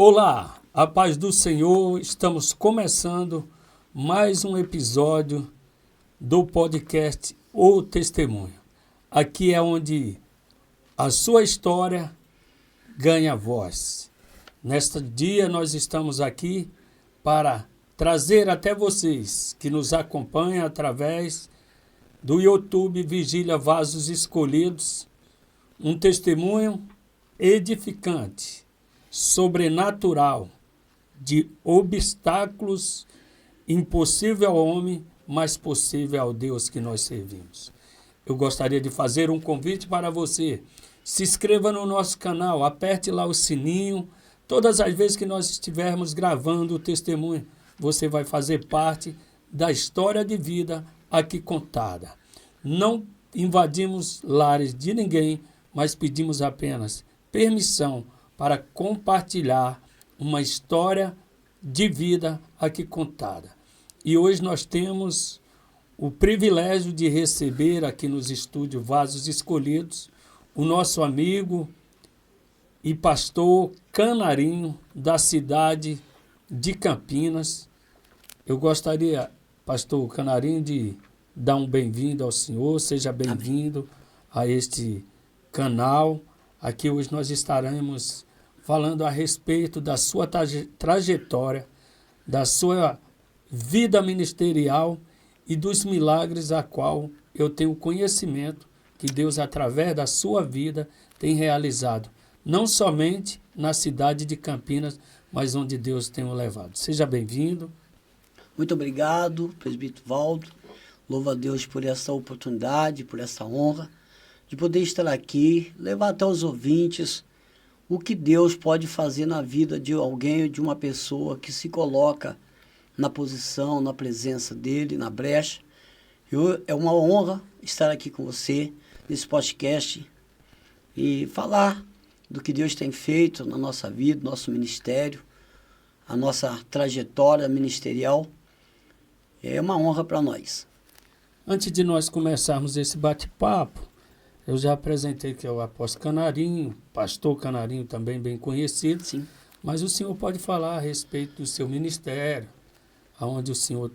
Olá, a paz do Senhor, estamos começando mais um episódio do podcast O Testemunho. Aqui é onde a sua história ganha voz. Neste dia nós estamos aqui para trazer até vocês que nos acompanham através do YouTube Vigília Vasos Escolhidos, um testemunho edificante, sobrenatural, de obstáculos impossível ao homem, mas possível ao Deus que nós servimos. Eu gostaria de fazer um convite para você. Se inscreva no nosso canal, aperte lá o sininho. Todas as vezes que nós estivermos gravando o testemunho, você vai fazer parte da história de vida aqui contada. Não invadimos lares de ninguém, mas pedimos apenas permissão para compartilhar uma história de vida aqui contada. E hoje nós temos o privilégio de receber aqui nos estúdios Vasos Escolhidos o nosso amigo e pastor Canarinho, da cidade de Campinas. Eu gostaria, pastor Canarinho, de dar um bem-vindo ao senhor. Seja bem-vindo a este canal. Aqui hoje nós estaremos falando a respeito da sua trajetória, da sua vida ministerial e dos milagres a qual eu tenho conhecimento que Deus, através da sua vida, tem realizado, não somente na cidade de Campinas, mas onde Deus tem o levado. Seja bem-vindo. Muito obrigado, presbítero Valdo. Louvo a Deus por essa oportunidade, por essa honra de poder estar aqui, levar até os ouvintes o que Deus pode fazer na vida de alguém, de uma pessoa que se coloca na posição, na presença dele, na brecha. É uma honra estar aqui com você nesse podcast e falar do que Deus tem feito na nossa vida, nosso ministério, a nossa trajetória ministerial. É uma honra para nós. Antes de nós começarmos esse bate-papo, eu já apresentei que é o apóstolo Canarinho, pastor Canarinho também bem conhecido. Sim. Mas o senhor pode falar a respeito do seu ministério, aonde o senhor,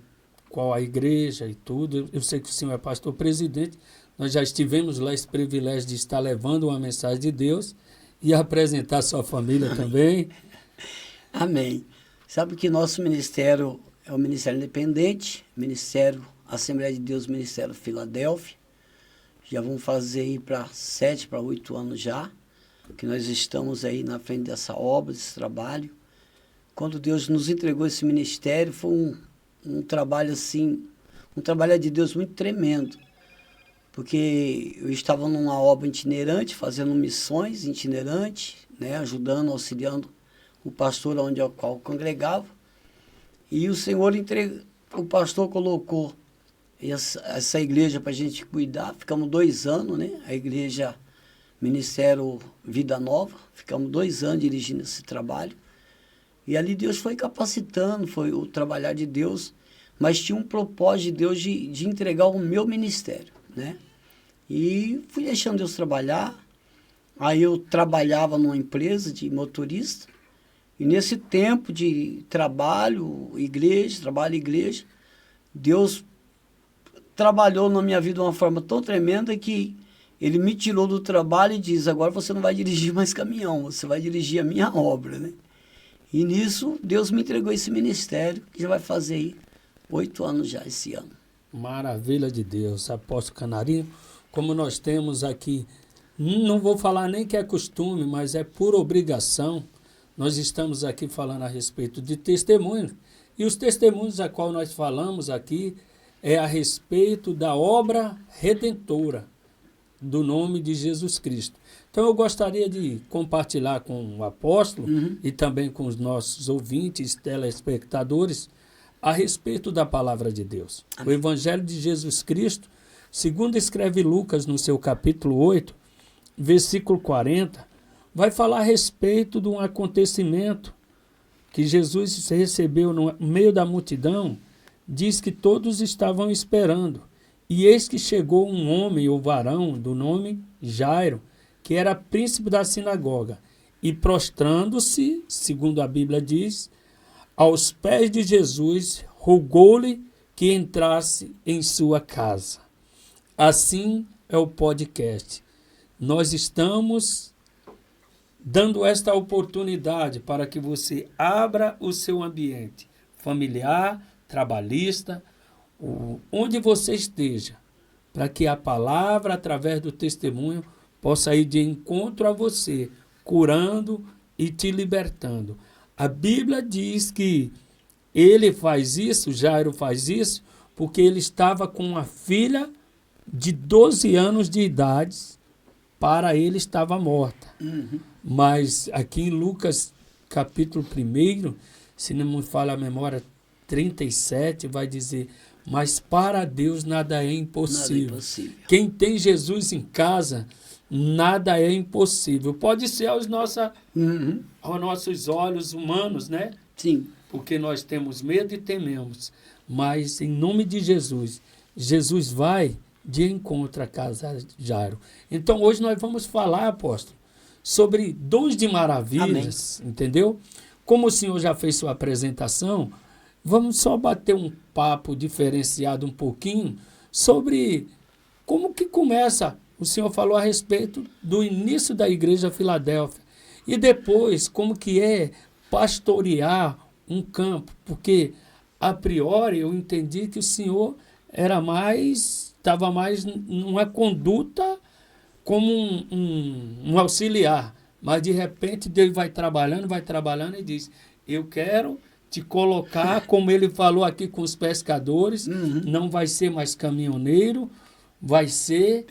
qual a igreja e tudo. Eu sei que o senhor é pastor presidente, nós já estivemos lá esse privilégio de estar levando uma mensagem de Deus e apresentar sua família também. Amém. Sabe que nosso ministério é o Ministério Independente, Ministério Assembleia de Deus, Ministério Filadélfia. Já vamos fazer aí para 7 para 8 anos já, que nós estamos aí na frente dessa obra, desse trabalho. Quando Deus nos entregou esse ministério, foi um trabalho assim, um trabalho de Deus muito tremendo. Porque eu estava numa obra itinerante, fazendo missões itinerantes, né, ajudando, auxiliando o pastor onde eu congregava. E o Senhor o pastor colocou essa igreja para a gente cuidar. Ficamos 2 anos, né? A igreja Ministério Vida Nova. Ficamos 2 anos dirigindo esse trabalho. E ali Deus foi capacitando, foi o trabalhar de Deus, mas tinha um propósito de Deus de entregar o meu ministério, né? E fui deixando Deus trabalhar. Aí eu trabalhava numa empresa de motorista. E nesse tempo de trabalho, igreja, Deus trabalhou na minha vida de uma forma tão tremenda que ele me tirou do trabalho e diz: agora você não vai dirigir mais caminhão, você vai dirigir a minha obra, né? E nisso, Deus me entregou esse ministério, que já vai fazer aí 8 anos já esse ano. Maravilha de Deus, apóstolo Canarinho. Como nós temos aqui, não vou falar nem que é costume, mas é por obrigação, nós estamos aqui falando a respeito de testemunhos. E os testemunhos a qual nós falamos aqui é a respeito da obra redentora do nome de Jesus Cristo. Então eu gostaria de compartilhar com o apóstolo e também com os nossos ouvintes, telespectadores, a respeito da palavra de Deus. Amém. O Evangelho de Jesus Cristo, segundo escreve Lucas no seu capítulo 8, versículo 40, vai falar a respeito de um acontecimento que Jesus recebeu no meio da multidão. Diz que todos estavam esperando. E eis que chegou um homem ou varão do nome Jairo, que era príncipe da sinagoga, e prostrando-se, segundo a Bíblia diz, aos pés de Jesus, rogou-lhe que entrasse em sua casa. Assim é o podcast. Nós estamos dando esta oportunidade para que você abra o seu ambiente familiar, trabalhista, onde você esteja, para que a palavra, através do testemunho, possa ir de encontro a você, curando e te libertando. A Bíblia diz que ele faz isso, Jairo faz isso, porque ele estava com uma filha de 12 anos de idade, para ele estava morta. Mas aqui em Lucas, capítulo 1, se não me falha a memória, 37, vai dizer, mas para Deus nada é impossível. Nada é impossível. Quem tem Jesus em casa, nada é impossível. Pode ser aos nossos olhos humanos, né? Sim. Porque nós temos medo e tememos. Mas em nome de Jesus, Jesus vai de encontro à casa de Jairo. Então hoje nós vamos falar, apóstolo, sobre dons de maravilhas, entendeu? Como o senhor já fez sua apresentação, vamos só bater um papo diferenciado um pouquinho sobre como que começa. O senhor falou a respeito do início da Igreja Filadélfia e depois como que é pastorear um campo, porque a priori eu entendi que o senhor estava mais numa conduta como um auxiliar, mas de repente Deus vai trabalhando e diz, eu quero te colocar, como ele falou aqui com os pescadores, não vai ser mais caminhoneiro, vai ser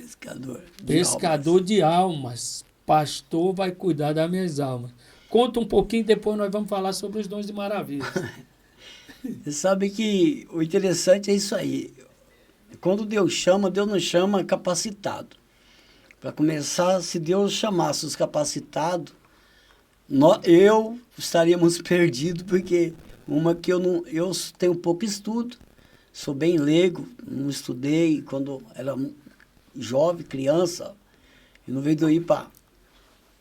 pescador de almas. Pastor vai cuidar das minhas almas. Conta um pouquinho, depois nós vamos falar sobre os dons de maravilha. Você sabe que o interessante é isso aí. Quando Deus não chama capacitado. Para começar, se Deus chamasse os capacitados, eu estaríamos perdidos, porque eu tenho pouco estudo, sou bem leigo, não estudei quando era jovem, criança, e no vez de eu ir para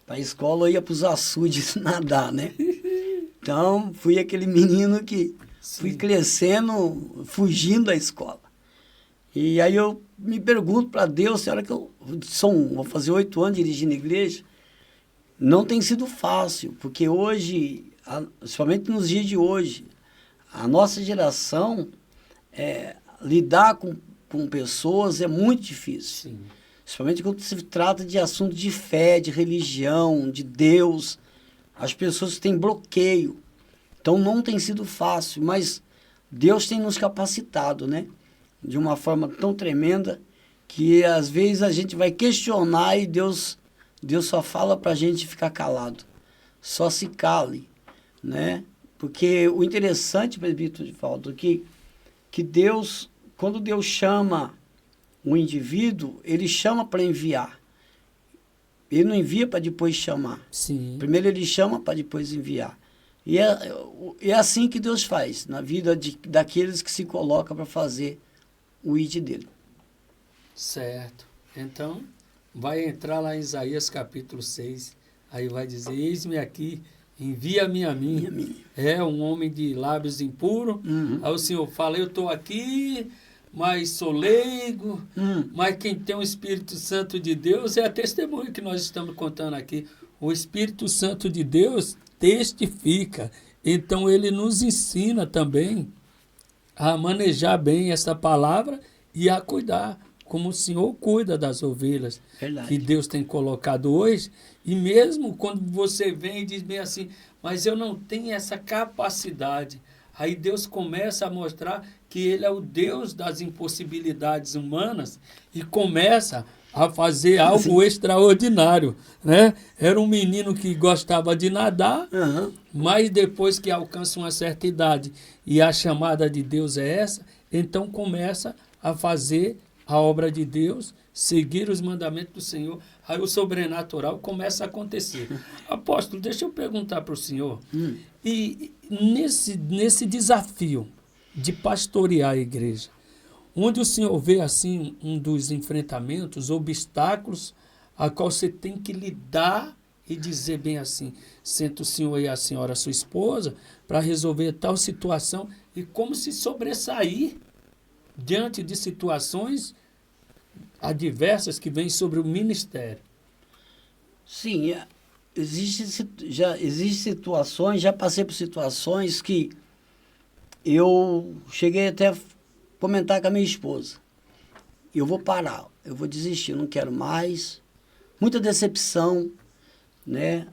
a escola, eu ia para os açudes nadar, né? Então, fui aquele menino que fui crescendo, fugindo da escola. E aí eu me pergunto para Deus, se a hora que vou fazer 8 anos dirigindo a igreja, não tem sido fácil, porque hoje, somente nos dias de hoje, a nossa geração, lidar com pessoas é muito difícil. Sim. Principalmente quando se trata de assunto de fé, de religião, de Deus. As pessoas têm bloqueio. Então não tem sido fácil, mas Deus tem nos capacitado, né? De uma forma tão tremenda que às vezes a gente vai questionar e Deus só fala para a gente ficar calado. Só se cale, né? Porque o interessante, presbítero Divaldo, que Deus, quando Deus chama um indivíduo, ele chama para enviar. Ele não envia para depois chamar. Sim. Primeiro ele chama para depois enviar. E é assim que Deus faz na vida daqueles que se colocam para fazer o ID dele. Certo. Então, vai entrar lá em Isaías capítulo 6, aí vai dizer, eis-me aqui, envia-me a mim. É um homem de lábios impuros. Aí o Senhor fala, eu estou aqui, mas sou leigo, mas quem tem o Espírito Santo de Deus é a testemunha que nós estamos contando aqui. O Espírito Santo de Deus testifica. Então, ele nos ensina também a manejar bem essa palavra e a cuidar, como o Senhor cuida das ovelhas. Verdade. Que Deus tem colocado hoje. E mesmo quando você vem e diz bem assim, mas eu não tenho essa capacidade, aí Deus começa a mostrar que Ele é o Deus das impossibilidades humanas e começa a fazer algo extraordinário, né? Era um menino que gostava de nadar, mas depois que alcança uma certa idade e a chamada de Deus é essa, então começa a fazer a obra de Deus, seguir os mandamentos do Senhor, aí o sobrenatural começa a acontecer. Apóstolo, deixa eu perguntar para o senhor, e nesse desafio de pastorear a igreja, onde o senhor vê assim um dos enfrentamentos, obstáculos a qual você tem que lidar e dizer bem assim, senta o senhor e a senhora, sua esposa, para resolver tal situação e como se sobressair diante de situações adversas que vêm sobre o ministério. Sim, existe situações, já passei por situações que eu cheguei até a comentar com a minha esposa. Eu vou parar, eu vou desistir, não quero mais. Muita decepção, né,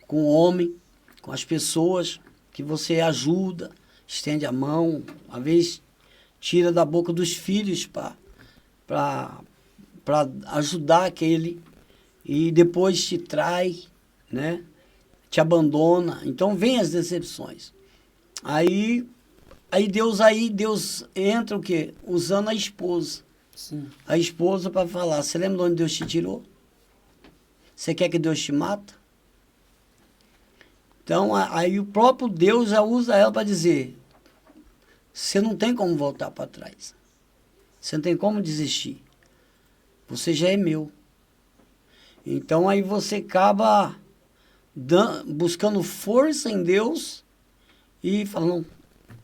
com o homem, com as pessoas que você ajuda, estende a mão, às vezes tira da boca dos filhos para ajudar aquele e depois te trai, né, te abandona. Então vem as decepções. Aí Deus entra o quê? Usando a esposa. Sim. A esposa para falar, você lembra de onde Deus te tirou? Você quer que Deus te mata? Então, aí o próprio Deus já usa ela para dizer, você não tem como voltar para trás. Você não tem como desistir. Você já é meu. Então, aí você acaba buscando força em Deus e falando,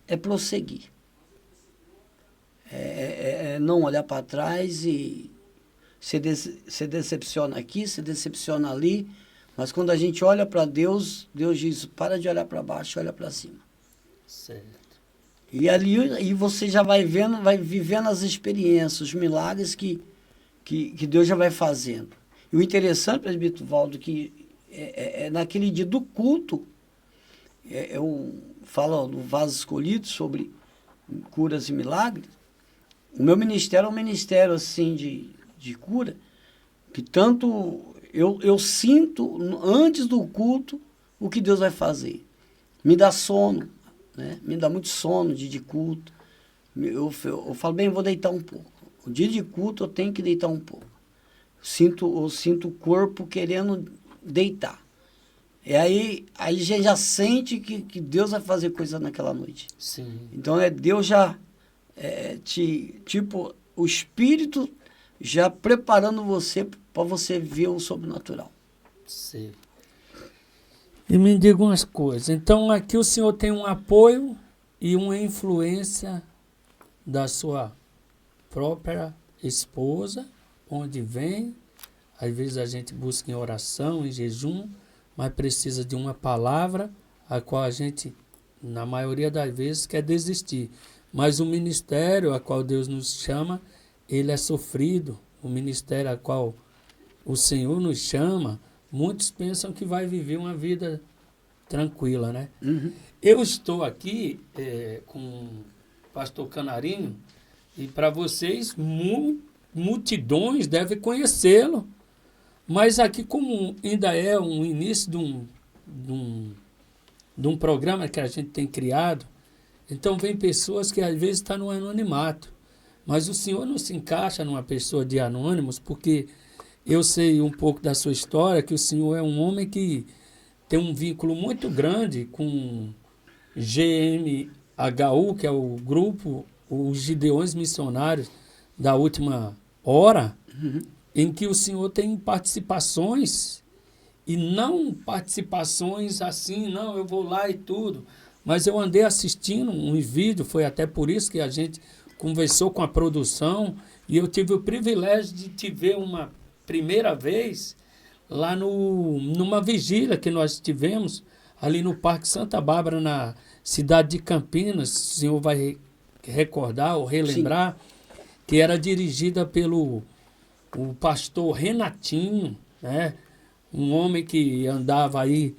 é prosseguir. É não olhar para trás e se decepciona aqui, se decepciona ali. Mas quando a gente olha para Deus, Deus diz, para de olhar para baixo, olha para cima. Certo. E ali você já vai vivendo as experiências, os milagres que Deus já vai fazendo. E o interessante, presbítero Valdo, que naquele dia do culto, eu falo no Vaso Escolhido sobre curas e milagres. O meu ministério é um ministério assim de cura, que tanto eu sinto antes do culto o que Deus vai fazer. Me dá sono, né? Me dá muito sono de culto. Eu falo, bem, eu vou deitar um pouco. O dia de culto eu tenho que deitar um pouco. Eu sinto o corpo querendo deitar. E aí a gente já sente que Deus vai fazer coisa naquela noite. Sim. Então Deus já, tipo, o Espírito já preparando você para você ver o sobrenatural. Sim. E me diga umas coisas. Então aqui o senhor tem um apoio e uma influência da sua própria esposa, onde vem, às vezes a gente busca em oração, em jejum, mas precisa de uma palavra, a qual a gente, na maioria das vezes, quer desistir. Mas o ministério a qual Deus nos chama, ele é sofrido. O ministério a qual o Senhor nos chama, muitos pensam que vai viver uma vida tranquila, né? Uhum. Eu estou aqui com o pastor Canarinho, e para vocês, multidões devem conhecê-lo. Mas aqui, como ainda é um início de um programa que a gente tem criado, então vem pessoas que às vezes estão no anonimato. Mas o senhor não se encaixa numa pessoa de anônimos, porque eu sei um pouco da sua história, que o senhor é um homem que tem um vínculo muito grande com GMHU, que é o grupo, os Gideões Missionários da Última Hora, em que o senhor tem participações, e não participações assim, não, eu vou lá e tudo. Mas eu andei assistindo um vídeo, foi até por isso que a gente conversou com a produção, e eu tive o privilégio de te ver uma primeira vez lá numa vigília que nós tivemos ali no Parque Santa Bárbara, na cidade de Campinas. O senhor vai recordar ou relembrar. Sim. Que era dirigida pelo o pastor Renatinho, né? Um homem que andava aí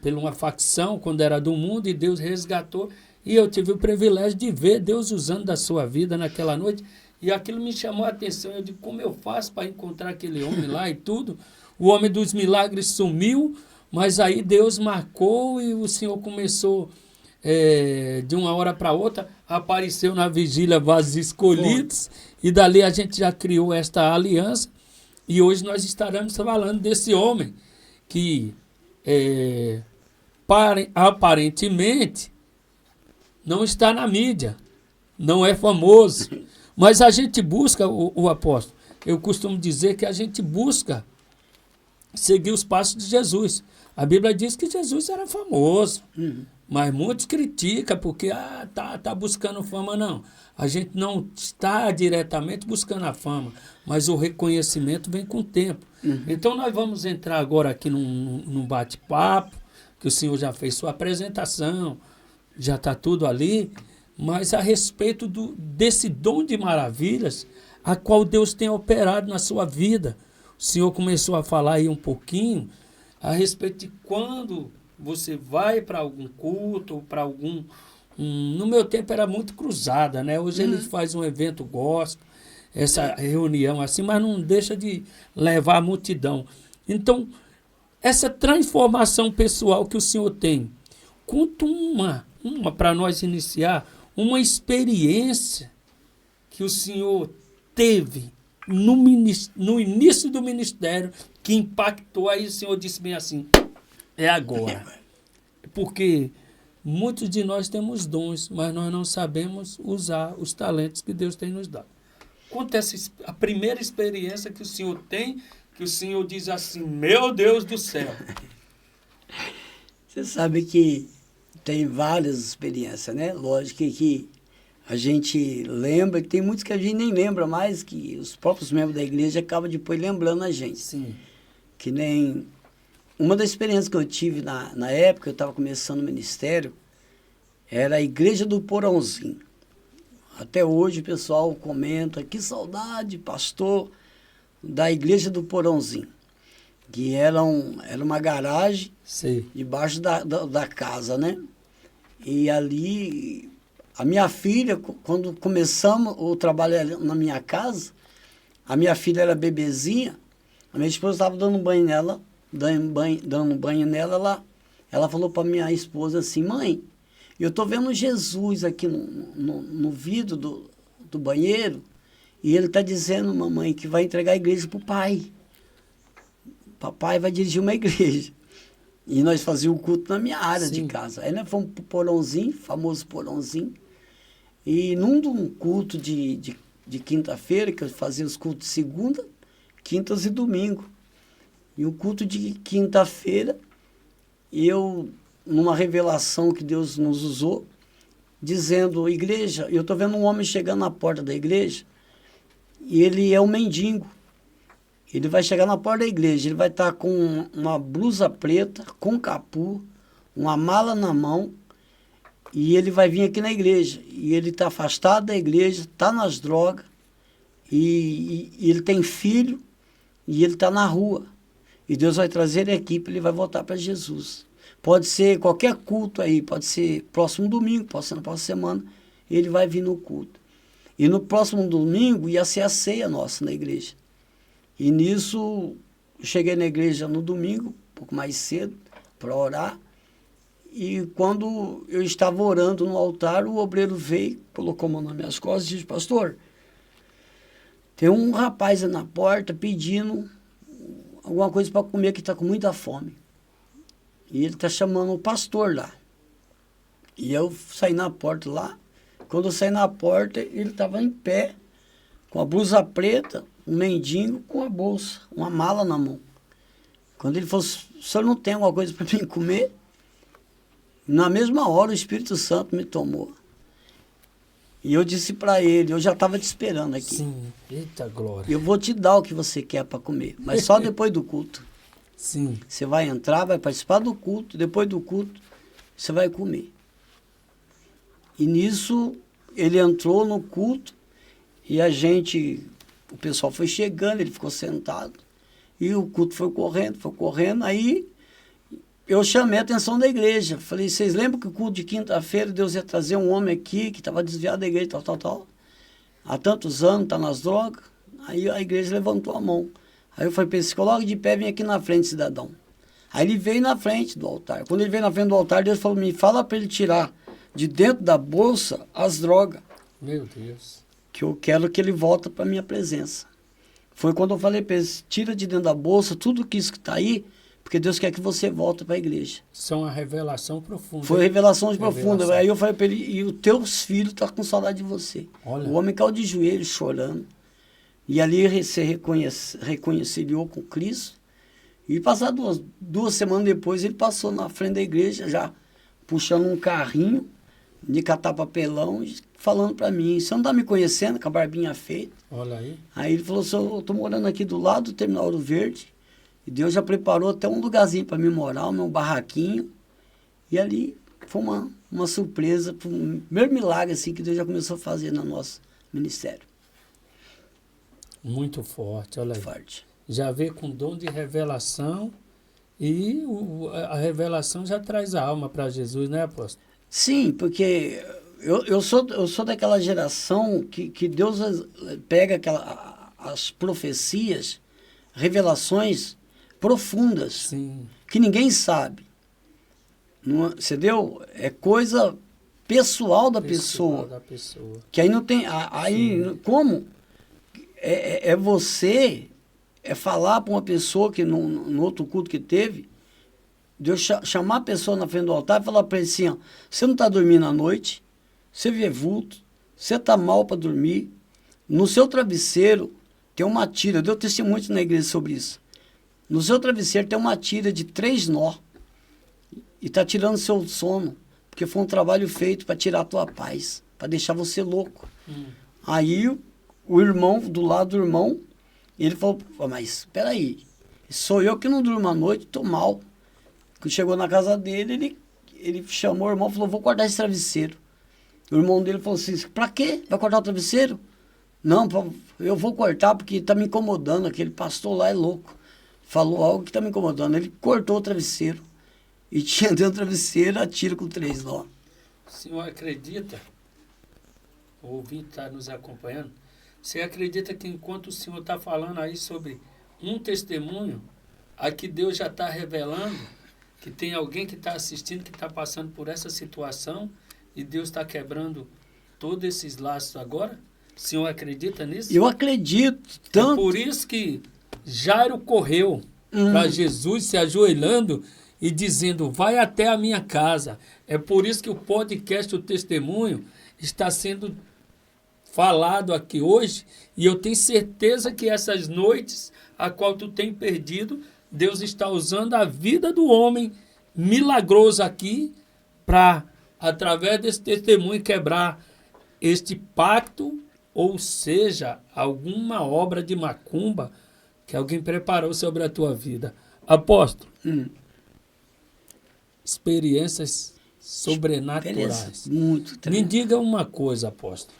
por uma facção quando era do mundo, e Deus resgatou. E eu tive o privilégio de ver Deus usando da sua vida naquela noite. E aquilo me chamou a atenção. Eu digo, como eu faço para encontrar aquele homem lá e tudo? O homem dos milagres sumiu, mas aí Deus marcou e o Senhor começou, de uma hora para outra, apareceu na vigília Vasos Escolhidos. E dali a gente já criou esta aliança. E hoje nós estaremos falando desse homem que, aparentemente, não está na mídia, não é famoso. Mas a gente busca, o apóstolo, eu costumo dizer que a gente busca seguir os passos de Jesus. A Bíblia diz que Jesus era famoso, mas muitos criticam porque tá buscando fama. Não, a gente não está diretamente buscando a fama, mas o reconhecimento vem com o tempo. Então nós vamos entrar agora aqui num bate-papo, que o senhor já fez sua apresentação, já está tudo ali, mas a respeito desse dom de maravilhas, a qual Deus tem operado na sua vida. O senhor começou a falar aí um pouquinho a respeito de quando você vai para algum culto ou para algum... no meu tempo era muito cruzada, né? Hoje ele faz um evento gospel, essa reunião assim, mas não deixa de levar a multidão. Então, essa transformação pessoal que o senhor tem, conta uma para nós iniciar, uma experiência que o senhor teve no início do ministério, que impactou, aí o senhor disse bem assim, é agora. Porque muitos de nós temos dons, mas nós não sabemos usar os talentos que Deus tem nos dado. Conta a primeira experiência que o senhor tem, que o senhor diz assim, meu Deus do céu. Você sabe que tem várias experiências, né? Lógico que a gente lembra, que tem muitos que a gente nem lembra mais, que os próprios membros da igreja acabam depois lembrando a gente. Sim. Que nem... Uma das experiências que eu tive na época, eu estava começando o ministério, era a Igreja do Porãozinho. Até hoje o pessoal comenta, que saudade, pastor, da Igreja do Porãozinho. Que era uma garagem debaixo da casa, né? E ali, a minha filha, quando começamos o trabalho na minha casa, a minha filha era bebezinha, a minha esposa estava dando banho nela, ela falou para minha esposa assim, mãe, eu estou vendo Jesus aqui no vidro do banheiro e ele está dizendo, mamãe, que vai entregar a igreja para o pai. Papai vai dirigir uma igreja. E nós fazíamos o culto na minha área de casa. Aí nós fomos para o Porãozinho, famoso Porãozinho, e num culto de quinta-feira, que eu fazia os cultos de segunda, quintas e domingo. E o culto de quinta-feira, numa revelação que Deus nos usou, dizendo, igreja, eu estou vendo um homem chegando na porta da igreja, e ele é um mendigo. Ele vai chegar na porta da igreja, ele vai estar com uma blusa preta, com capu, uma mala na mão, e ele vai vir aqui na igreja. E ele está afastado da igreja, está nas drogas, e ele tem filho, e ele está na rua. E Deus vai trazer ele aqui, ele vai voltar para Jesus. Pode ser qualquer culto aí, pode ser próximo domingo, pode ser na próxima semana, ele vai vir no culto. E no próximo domingo ia ser a ceia nossa na igreja. E nisso, eu cheguei na igreja no domingo, um pouco mais cedo, para orar. E quando eu estava orando no altar, o obreiro veio, colocou a mão nas minhas costas e disse, pastor, tem um rapaz na porta pedindo alguma coisa para comer, que está com muita fome. E ele está chamando o pastor lá. E eu saí na porta lá. Quando eu saí na porta, ele estava em pé, com a blusa preta, um mendigo com a bolsa, uma mala na mão. Quando ele falou, o senhor não tem alguma coisa para mim comer? Na mesma hora o Espírito Santo me tomou. E eu disse para ele, eu já estava te esperando aqui. Sim, eita glória. Eu vou te dar o que você quer para comer, mas só depois do culto. Sim. Você vai entrar, vai participar do culto, depois do culto você vai comer. E nisso ele entrou no culto e o pessoal foi chegando, ele ficou sentado e o culto foi correndo, aí eu chamei a atenção da igreja. Falei, vocês lembram que o culto de quinta-feira Deus ia trazer um homem aqui que estava desviado da igreja, tal. Há tantos anos, está nas drogas. Aí a igreja levantou a mão. Aí eu falei, se coloque de pé, vem aqui na frente, cidadão. Aí ele veio na frente do altar. Quando ele veio na frente do altar, Deus falou, me fala para ele tirar de dentro da bolsa as drogas. Meu Deus. Que eu quero que ele volte para a minha presença. Foi quando eu falei para ele, tira de dentro da bolsa tudo isso que está aí, porque Deus quer que você volte para a igreja. Isso é uma revelação profunda. Foi revelação profunda. Aí eu falei para ele, e os teus filhos estão com saudade de você. Olha. O homem caiu de joelhos chorando. E ali se reconciliou com Cristo. E passar duas semanas depois, ele passou na frente da igreja, já puxando um carrinho de catar papelão, falando para mim, você não tá me conhecendo, com a barbinha feita? Olha aí. Aí ele falou, eu tô morando aqui do lado do Terminal Ouro Verde, e Deus já preparou até um lugarzinho para me morar, um meu barraquinho. E ali foi uma surpresa, foi um primeiro milagre assim, que Deus já começou a fazer no nosso ministério. Muito forte, olha aí. Forte. Já veio com dom de revelação e a revelação já traz a alma para Jesus, né, apóstolo? Sim, porque eu sou daquela geração que Deus pega as profecias, revelações profundas, Sim. que ninguém sabe. Não, você deu? É coisa pessoal da pessoa. Que aí não tem. Aí, como? É você falar para uma pessoa que no outro culto que teve, Deus chamar a pessoa na frente do altar e falar para ele assim: ó, você não está dormindo à noite, você vê vulto, você está mal para dormir, no seu travesseiro tem uma tira. Eu dei testemunho na igreja sobre isso. No seu travesseiro tem uma tira de 3 nó e está tirando seu sono, porque foi um trabalho feito para tirar a tua paz, para deixar você louco. Aí o irmão, do lado do irmão, ele falou, mas espera aí, sou eu que não durmo à noite, estou mal. Quando chegou na casa dele, ele chamou o irmão e falou, vou cortar esse travesseiro. O irmão dele falou assim, para quê? Vai cortar o travesseiro? Não, eu vou cortar porque está me incomodando, aquele pastor lá é louco. Falou algo que está me incomodando. Ele cortou o travesseiro. E tinha dentro do travesseiro a tira com 3 nó. O senhor acredita, o ouvinte está nos acompanhando, você acredita que enquanto o senhor está falando aí sobre um testemunho, aqui Deus já está revelando que tem alguém que está assistindo, que está passando por essa situação, e Deus está quebrando todos esses laços agora? O senhor acredita nisso? Eu acredito tanto. É por isso que Jairo correu para Jesus se ajoelhando e dizendo, vai até a minha casa. É por isso que o podcast, o testemunho, está sendo falado aqui hoje, e eu tenho certeza que essas noites a qual tu tem perdido, Deus está usando a vida do homem milagroso aqui para, através desse testemunho, quebrar este pacto, ou seja, alguma obra de macumba que alguém preparou sobre a tua vida. Apóstolo, experiências sobrenaturais. Muito Me diga uma coisa, apóstolo.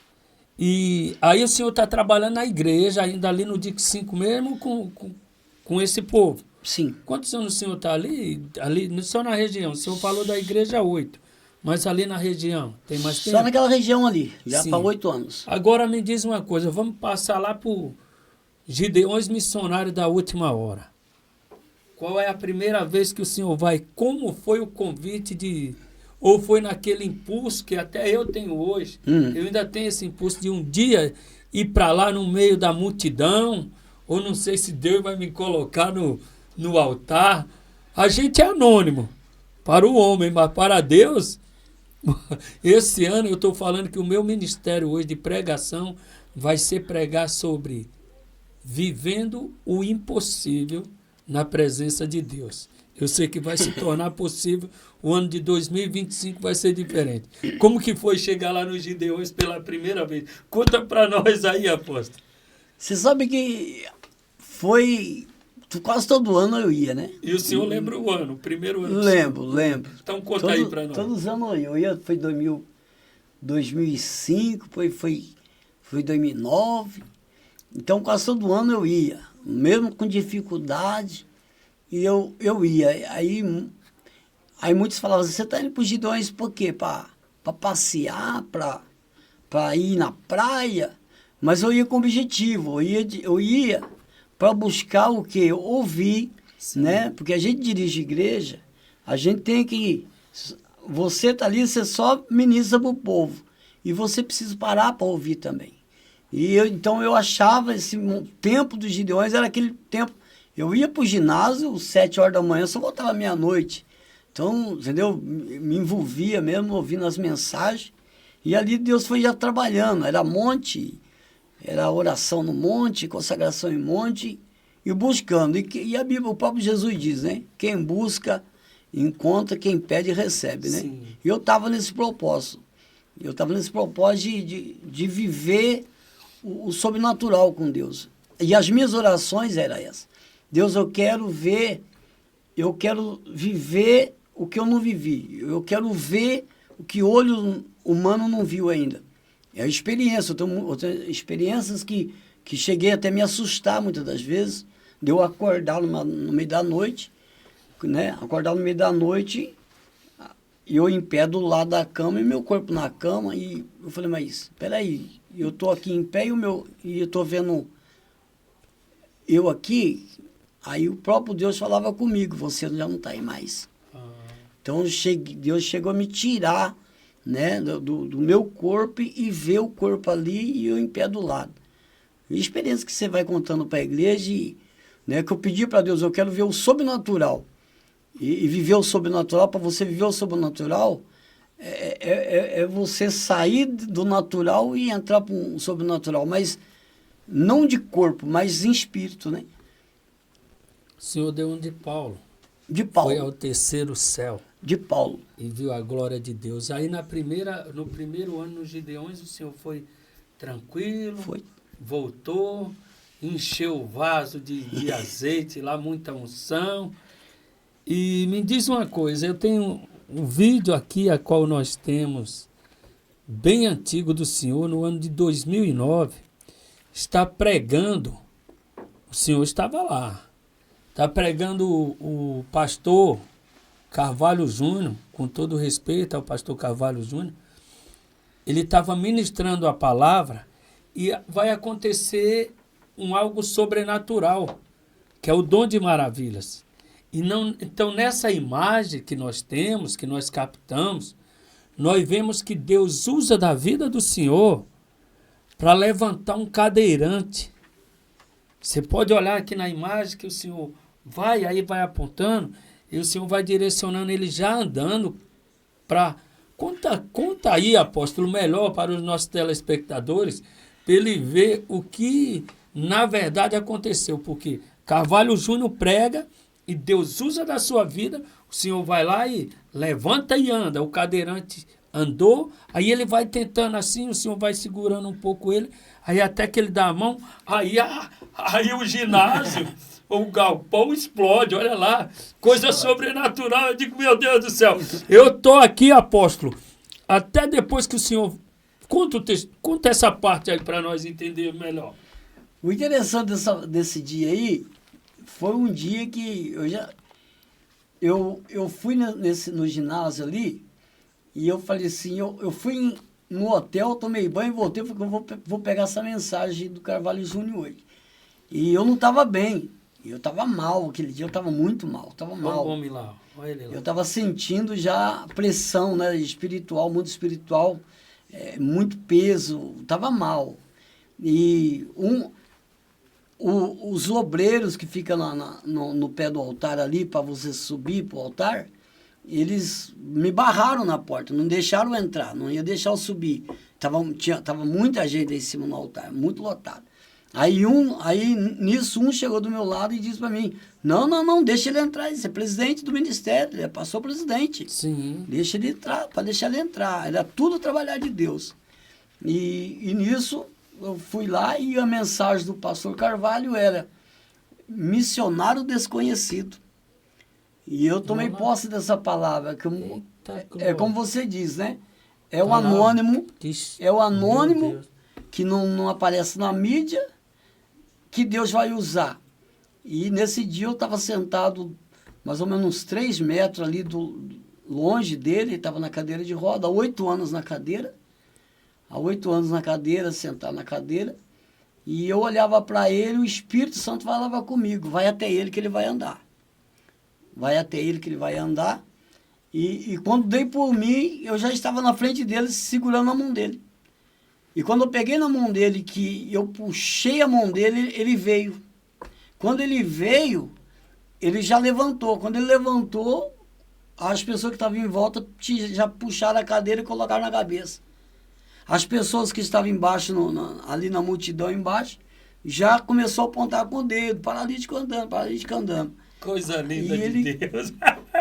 E aí o senhor está trabalhando na igreja, ainda ali no DIC 5 mesmo, com esse povo? Sim. Quantos anos o senhor está ali, só na região? O senhor falou da igreja 8, mas ali na região, tem mais tempo? Só naquela região ali, já Sim. para 8 anos. Agora me diz uma coisa, vamos passar lá para o Gideões Missionários da Última Hora. Qual é a primeira vez que o senhor vai? Como foi o convite ou foi naquele impulso que até eu tenho hoje? Eu ainda tenho esse impulso de um dia ir para lá no meio da multidão, ou não sei se Deus vai me colocar no altar. A gente é anônimo para o homem, mas para Deus, esse ano eu estou falando que o meu ministério hoje de pregação vai ser pregar sobre vivendo o impossível na presença de Deus. Eu sei que vai se tornar possível, o ano de 2025 vai ser diferente. Como que foi chegar lá nos Gideões pela primeira vez? Conta para nós aí, apóstolo. Você sabe que foi... Quase todo ano eu ia, né? E o senhor lembra o ano, o primeiro ano? Lembro. Então conta aí para nós. Todos os anos eu ia, foi 2005, foi 2009. Então quase todo ano eu ia, mesmo com dificuldade, e eu ia. Aí muitos falavam, você está indo para os Gideões por quê? Para passear, para ir na praia? Mas eu ia com objetivo, eu ia para buscar o quê? Ouvir, né? Porque a gente dirige igreja, a gente tem que... Você está ali, você só ministra para o povo. E você precisa parar para ouvir também. Então eu achava esse tempo dos Gideões, era aquele tempo... Eu ia para o ginásio, 7 horas da manhã, só voltava meia-noite. Então, entendeu? Me envolvia mesmo, ouvindo as mensagens. E ali Deus foi já trabalhando. Era monte... Era oração no monte, consagração em monte, e buscando. E a Bíblia, o próprio Jesus diz, né? Quem busca, encontra, quem pede, recebe, né? Sim. E eu estava nesse propósito. Eu estava nesse propósito de viver o sobrenatural com Deus. E as minhas orações eram essas. Deus, eu quero viver o que eu não vivi. Eu quero ver o que olho humano não viu ainda. É a experiência. Eu tenho experiências que cheguei até a me assustar muitas das vezes. De eu acordar no meio da noite, né? Acordar no meio da noite e eu em pé do lado da cama e meu corpo na cama. E eu falei, mas espera aí, eu estou aqui em pé e eu estou vendo eu aqui. Aí o próprio Deus falava comigo, você já não está aí mais. Então Deus chegou a me tirar, né, do meu corpo e ver o corpo ali e eu em pé do lado. E a experiência que você vai contando para a igreja, né, que eu pedi para Deus, eu quero ver o sobrenatural. E viver o sobrenatural, para você viver o sobrenatural, é você sair do natural e entrar para um sobrenatural, mas não de corpo, mas em espírito, né? O senhor deu um de Paulo. De Paulo. Foi ao terceiro céu. De Paulo. E viu a glória de Deus. Aí no primeiro ano nos Gideões, o senhor foi tranquilo, Foi. voltou, encheu o vaso de azeite, lá muita unção. E me diz uma coisa, eu tenho um vídeo aqui, a qual nós temos, bem antigo do senhor, no ano de 2009, está pregando, o senhor estava lá, está pregando o pastor Carvalho Júnior, com todo respeito ao pastor Carvalho Júnior, ele estava ministrando a palavra e vai acontecer algo sobrenatural, que é o dom de maravilhas. Então, nessa imagem que nós temos, que nós captamos, nós vemos que Deus usa da vida do Senhor para levantar um cadeirante. Você pode olhar aqui na imagem que o Senhor vai apontando, e o Senhor vai direcionando ele já andando para... Conta aí, apóstolo, melhor para os nossos telespectadores, para ele ver o que, na verdade, aconteceu. Porque Carvalho Júnior prega e Deus usa da sua vida, o Senhor vai lá e levanta e anda. O cadeirante andou, aí ele vai tentando assim, o Senhor vai segurando um pouco ele, aí até que ele dá a mão, aí o ginásio... O galpão explode, olha lá, coisa sobrenatural. Eu digo, meu Deus do céu, eu estou aqui, apóstolo, até depois que o senhor... Conta essa parte aí para nós entender melhor. O interessante desse dia aí, foi um dia que eu fui no ginásio ali, e eu falei assim, eu fui no hotel, tomei banho e voltei, porque eu vou pegar essa mensagem do Carvalho Júnior hoje. E eu não estava bem. Eu estava mal, aquele dia eu estava muito mal, estava mal. Olha ele lá. Eu estava sentindo já pressão, né, espiritual, mundo espiritual, muito peso, estava mal. E os obreiros que ficam no pé do altar ali, para você subir para o altar, eles me barraram na porta, não deixaram eu entrar, não ia deixar eu subir. Tava muita gente em cima no altar, muito lotado. Aí nisso um chegou do meu lado e disse para mim, não, deixa ele entrar, ele é presidente do ministério, ele é pastor presidente. Sim. Deixa ele entrar, para deixar ele entrar, era tudo trabalhar de Deus. E nisso eu fui lá e a mensagem do pastor Carvalho era missionário desconhecido. E eu tomei posse dessa palavra, que é como você diz, né? É o anônimo, que não aparece na mídia, que Deus vai usar. E nesse dia eu estava sentado mais ou menos uns 3 metros ali longe dele, estava na cadeira de roda, há 8 anos na cadeira. Há 8 anos na cadeira, sentado na cadeira. E eu olhava para ele, o Espírito Santo falava comigo, vai até ele que ele vai andar. Vai até ele que ele vai andar. E quando dei por mim, eu já estava na frente dele, segurando a mão dele. E quando eu peguei na mão dele, que eu puxei a mão dele, ele veio. Quando ele veio, ele já levantou. Quando ele levantou, as pessoas que estavam em volta já puxaram a cadeira e colocaram na cabeça. As pessoas que estavam embaixo, ali na multidão embaixo, já começou a apontar com o dedo, paralítico andando, paralítico andando. Coisa linda E de ele- Deus.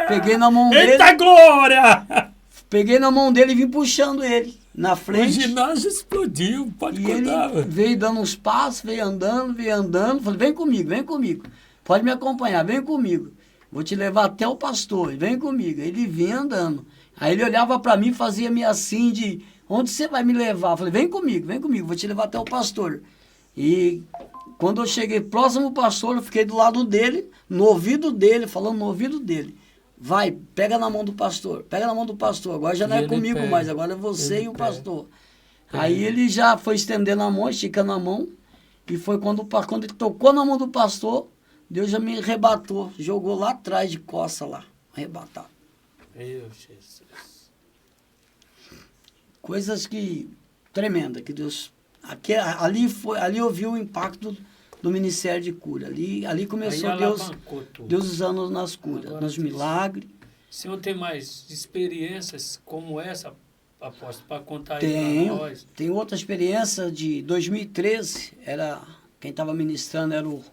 Peguei na mão dele, Eita glória! peguei na mão dele e vim puxando ele na O frente. ginásio explodiu, pode E contar. ele veio dando uns passos, veio andando, veio andando. Falei, vem comigo, pode me acompanhar, vem comigo. Vou te levar até o pastor, vem comigo. Ele vinha andando. Aí ele olhava para mim e fazia-me assim de, onde você vai me levar? Eu falei, vem comigo, vou te levar até o pastor. E quando eu cheguei próximo ao pastor, eu fiquei do lado dele, no ouvido dele, falando no ouvido dele. Vai, pega na mão do pastor, pega na mão do pastor. Agora já não E é ele comigo pega, mais, agora é você ele e o pega. pastor. Aí ele já foi estendendo a mão, esticando a mão. E foi quando ele tocou na mão do pastor, Deus já me arrebatou, jogou lá atrás de costa lá, arrebatado. Meu Jesus. Coisas que tremenda que Deus ali eu vi o impacto do ministério de cura. Ali começou Aí Deus alavancou tudo. Deus usando nas curas, Agora nos Deus. milagres. O senhor tem mais experiências como essa, apóstolo, para contar aí para nós? Tem outra experiência de 2013, quem estava ministrando era o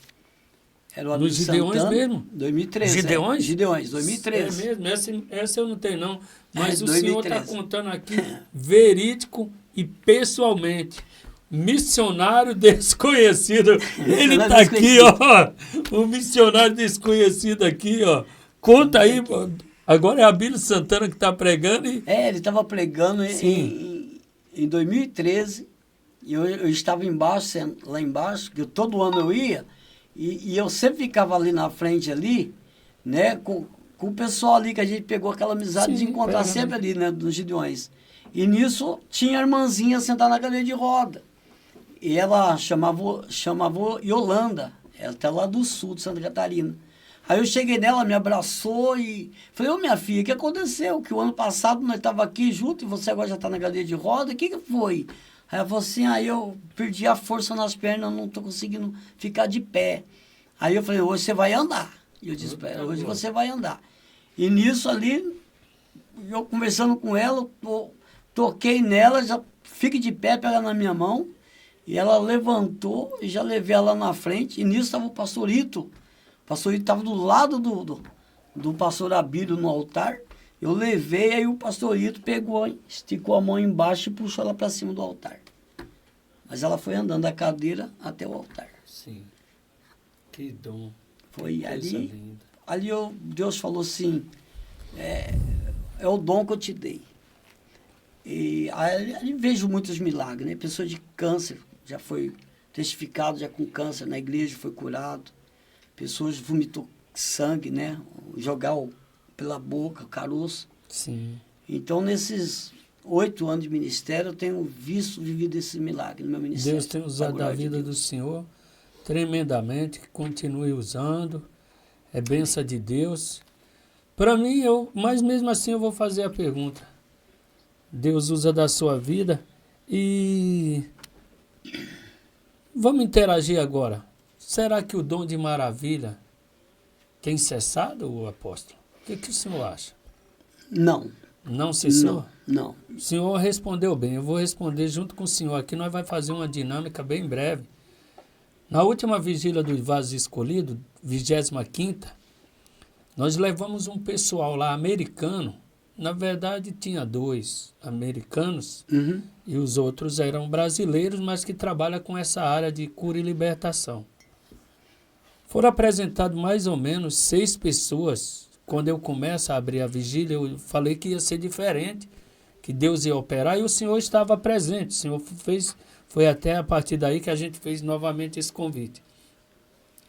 Abel Nos Gideões Santana. mesmo? 2013. Gideões? Gideões, 2013. É mesmo? Essa eu não tenho não. Mas o 2013. senhor está contando aqui verídico e pessoalmente. Missionário desconhecido. Ele está aqui, ó. O missionário desconhecido aqui, ó. Conta aí. Agora é a Abílio Santana que está pregando. Ele estava pregando Sim. em 2013. E eu estava embaixo, lá embaixo, que todo ano eu ia. E eu sempre ficava ali na frente, ali, né, com o pessoal ali, que a gente pegou aquela amizade de encontrar sempre ali, né, nos Gideões. E nisso tinha a irmãzinha sentada na cadeira de roda. E ela chamava Yolanda, ela está lá do sul de Santa Catarina. Aí eu cheguei nela, me abraçou e falei, ô minha filha, o que aconteceu? Que o ano passado nós estávamos aqui junto e você agora já está na cadeira de roda, o que foi? Aí ela falou assim, aí eu perdi a força nas pernas, não estou conseguindo ficar de pé. Aí eu falei, hoje você vai andar. E eu disse para ela, hoje você vai andar. E nisso ali, eu conversando com ela, toquei nela, já fique de pé, pega na minha mão. E ela levantou e já levei ela na frente. E nisso estava o pastorito. O pastorito estava do lado do pastor Abílio no altar. Eu levei, aí o pastorito pegou, esticou a mão embaixo e puxou ela para cima do altar. Mas ela foi andando da cadeira até o altar. Sim. Que dom. Foi Coisa ali. linda. Ali Deus falou assim, é o dom que eu te dei. E ali vejo muitos milagres, né? Pessoa de câncer já foi testificado, já com câncer na igreja, foi curado. Pessoas vomitou sangue, né? Pela boca, o caroço. Sim. Então, nesses 8 anos de ministério, eu tenho vivido esse milagre no meu ministério. Deus tem usado a vida do Senhor tremendamente, que continue usando. É bênção de Deus. Para mim, mas mesmo assim eu vou fazer a pergunta. Deus usa da sua vida e vamos interagir agora. Será que o dom de maravilha tem cessado, o apóstolo? O que o senhor acha? Não. Não cessou? Não. O senhor respondeu bem. Eu vou responder junto com o senhor. Aqui nós vamos fazer uma dinâmica bem breve. Na última vigília do Vaso Escolhido, 25ª, nós levamos um pessoal lá americano. Na verdade, tinha 2 americanos e os outros eram brasileiros, mas que trabalham com essa área de cura e libertação. Foram apresentados mais ou menos 6 pessoas. Quando eu começo a abrir a vigília, eu falei que ia ser diferente, que Deus ia operar e o Senhor estava presente. O Senhor foi até a partir daí que a gente fez novamente esse convite.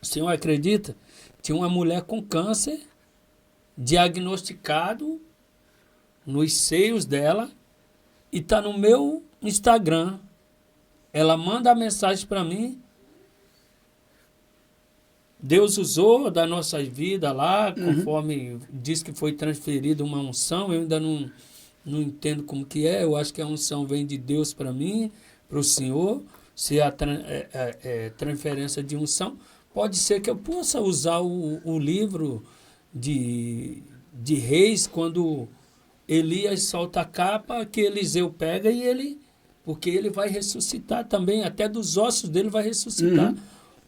O senhor acredita? Tinha uma mulher com câncer diagnosticado nos seios dela e está no meu Instagram. Ela manda a mensagem para mim. Deus usou da nossa vida lá, conforme diz que foi transferida uma unção. Eu ainda não entendo como que é. Eu acho que a unção vem de Deus para mim, para o senhor. Se a transferência de unção, pode ser que eu possa usar o livro de Reis, quando Elias solta a capa, que Eliseu pega e ele porque ele vai ressuscitar também, até dos ossos dele vai ressuscitar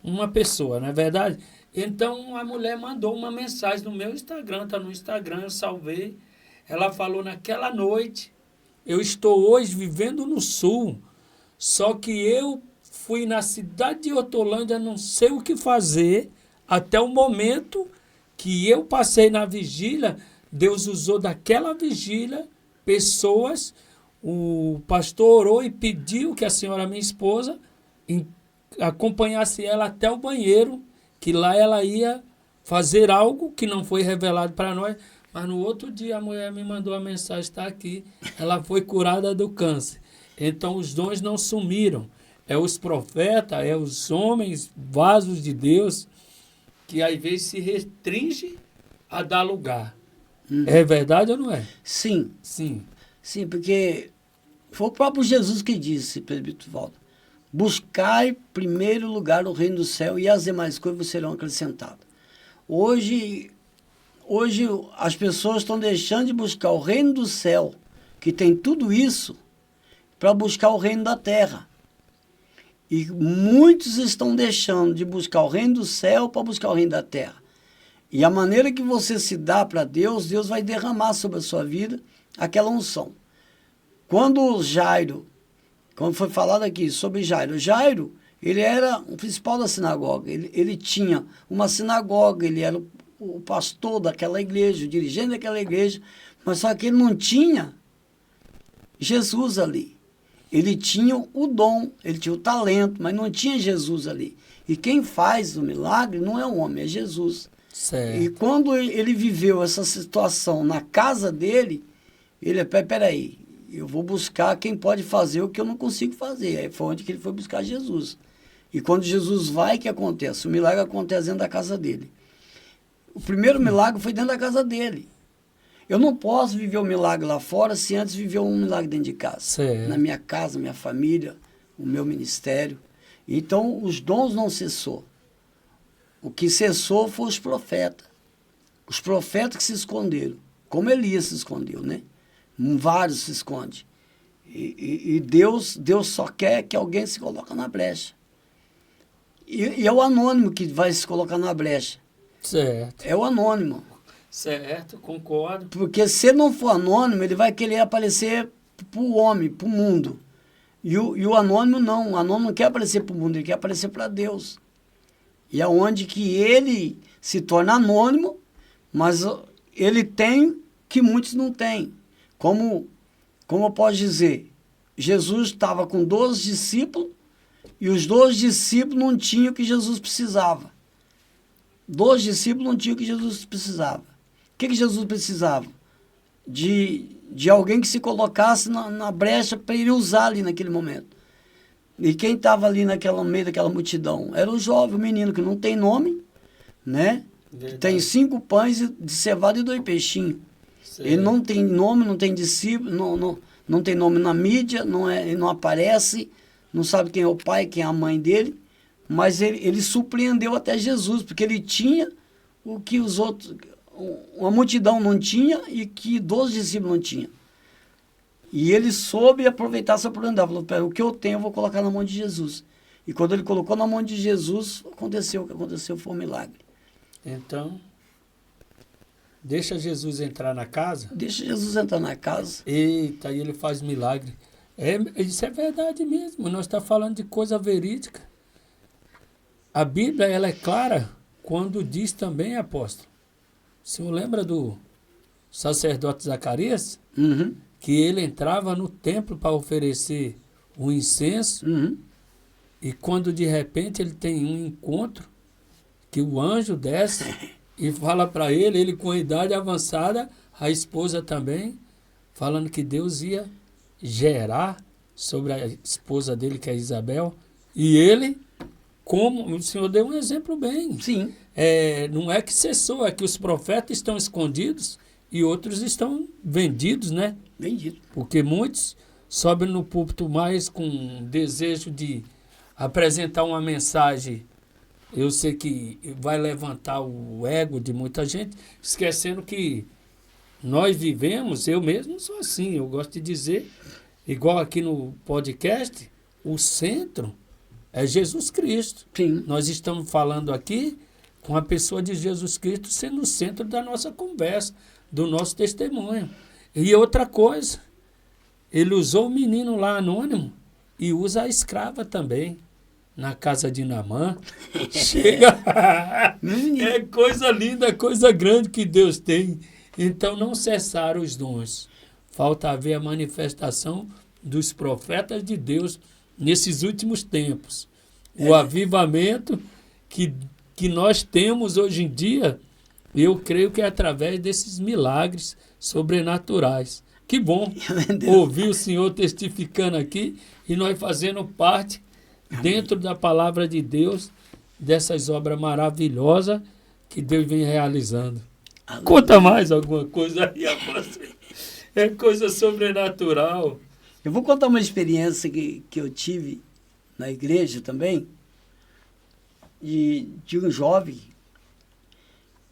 uma pessoa, não é verdade? Então a mulher mandou uma mensagem no meu Instagram, está no Instagram, eu salvei. Ela falou: naquela noite, eu estou hoje vivendo no sul, só que eu fui na cidade de Hortolândia, não sei o que fazer, até o momento que eu passei na vigília, Deus usou daquela vigília pessoas, o pastor orou e pediu que a senhora, minha esposa, acompanhasse ela até o banheiro, que lá ela ia fazer algo que não foi revelado para nós, mas no outro dia a mulher me mandou a mensagem, está aqui, ela foi curada do câncer. Então os dons não sumiram, é os profetas, é os homens, vasos de Deus, que às vezes se restringe a dar lugar. É verdade ou não é? Sim. Sim. Sim, porque foi o próprio Jesus que disse, presbítero Walter: buscai primeiro lugar o reino do céu e as demais coisas serão acrescentadas. Hoje as pessoas estão deixando de buscar o reino do céu, que tem tudo isso, para buscar o reino da terra. E muitos estão deixando de buscar o reino do céu para buscar o reino da terra. E a maneira que você se dá para Deus, Deus vai derramar sobre a sua vida aquela unção. Quando foi falado aqui sobre Jairo, ele era o principal da sinagoga. Ele tinha uma sinagoga, ele era o pastor daquela igreja, o dirigente daquela igreja, mas só que ele não tinha Jesus ali. Ele tinha o dom, ele tinha o talento, mas não tinha Jesus ali. E quem faz o milagre não é o homem, é Jesus. Certo. E quando ele viveu essa situação na casa dele, ele, peraí, eu vou buscar quem pode fazer o que eu não consigo fazer. Aí foi onde que ele foi buscar Jesus. E quando Jesus vai, o que acontece? O milagre acontece dentro da casa dele. O primeiro milagre foi dentro da casa dele. Eu não posso viver um milagre lá fora se antes viver um milagre dentro de casa. Certo. Na minha casa, minha família, o meu ministério. Então, os dons não cessou. O que cessou foi os profetas. Os profetas que se esconderam. Como Elias se escondeu, né? Vários se escondem. E Deus só quer que alguém se coloque na brecha. E é o anônimo que vai se colocar na brecha. Certo. É o anônimo. Certo, concordo. Porque se não for anônimo, ele vai querer aparecer para o homem, para o mundo. E o anônimo não. O anônimo não quer aparecer para o mundo, ele quer aparecer para Deus. E é onde que ele se torna anônimo, mas ele tem que muitos não têm. Como eu posso dizer, Jesus estava com 12 discípulos e os 12 discípulos não tinham o que Jesus precisava. 12 discípulos não tinham o que Jesus precisava. O que Jesus precisava? De alguém que se colocasse na brecha para ele usar ali naquele momento. E quem estava ali no meio daquela multidão? Era o jovem, o menino que não tem nome, né? Tem 5 pães de cevada e 2 peixinhos. Ele não tem nome, não tem discípulo, não tem nome na mídia, ele não aparece, não sabe quem é o pai, quem é a mãe dele, mas ele surpreendeu até Jesus, porque ele tinha o que os outros, uma multidão não tinha e que 12 discípulos não tinham. E ele soube aproveitar essa oportunidade, falou: o que eu tenho eu vou colocar na mão de Jesus. E quando ele colocou na mão de Jesus, aconteceu o que aconteceu, foi um milagre. Então, deixa Jesus entrar na casa. Deixa Jesus entrar na casa. Eita, e ele faz milagre. Isso é verdade mesmo. Nós estamos falando de coisa verídica. A Bíblia, ela é clara quando diz também, apóstolo. O senhor lembra do sacerdote Zacarias? Uhum. Que ele entrava no templo para oferecer o incenso. Uhum. E quando de repente ele tem um encontro, que o anjo desce e fala para ele com idade avançada, a esposa também, falando que Deus ia gerar sobre a esposa dele, que é Isabel, e ele, como o senhor deu um exemplo bem. Sim. Não é que cessou, é que os profetas estão escondidos e outros estão vendidos, né? Vendido. Porque muitos sobem no púlpito mais com desejo de apresentar uma mensagem. Eu sei que vai levantar o ego de muita gente, esquecendo que nós vivemos, eu mesmo sou assim, eu gosto de dizer, igual aqui no podcast, o centro é Jesus Cristo. Sim. Nós estamos falando aqui com a pessoa de Jesus Cristo sendo o centro da nossa conversa, do nosso testemunho. E outra coisa, ele usou o menino lá anônimo e usa a escrava também, na casa de Naamã. Chega! É coisa linda, coisa grande que Deus tem. Então não cessaram os dons. Falta haver a manifestação dos profetas de Deus nesses últimos tempos. O avivamento que nós temos hoje em dia, eu creio que é através desses milagres sobrenaturais. Que bom ouvir o senhor testificando aqui e nós fazendo parte, dentro da palavra de Deus, dessas obras maravilhosas que Deus vem realizando. Aleluia. Conta mais alguma coisa aí, apóstolo. É coisa sobrenatural. Eu vou contar uma experiência que eu tive na igreja também, de um jovem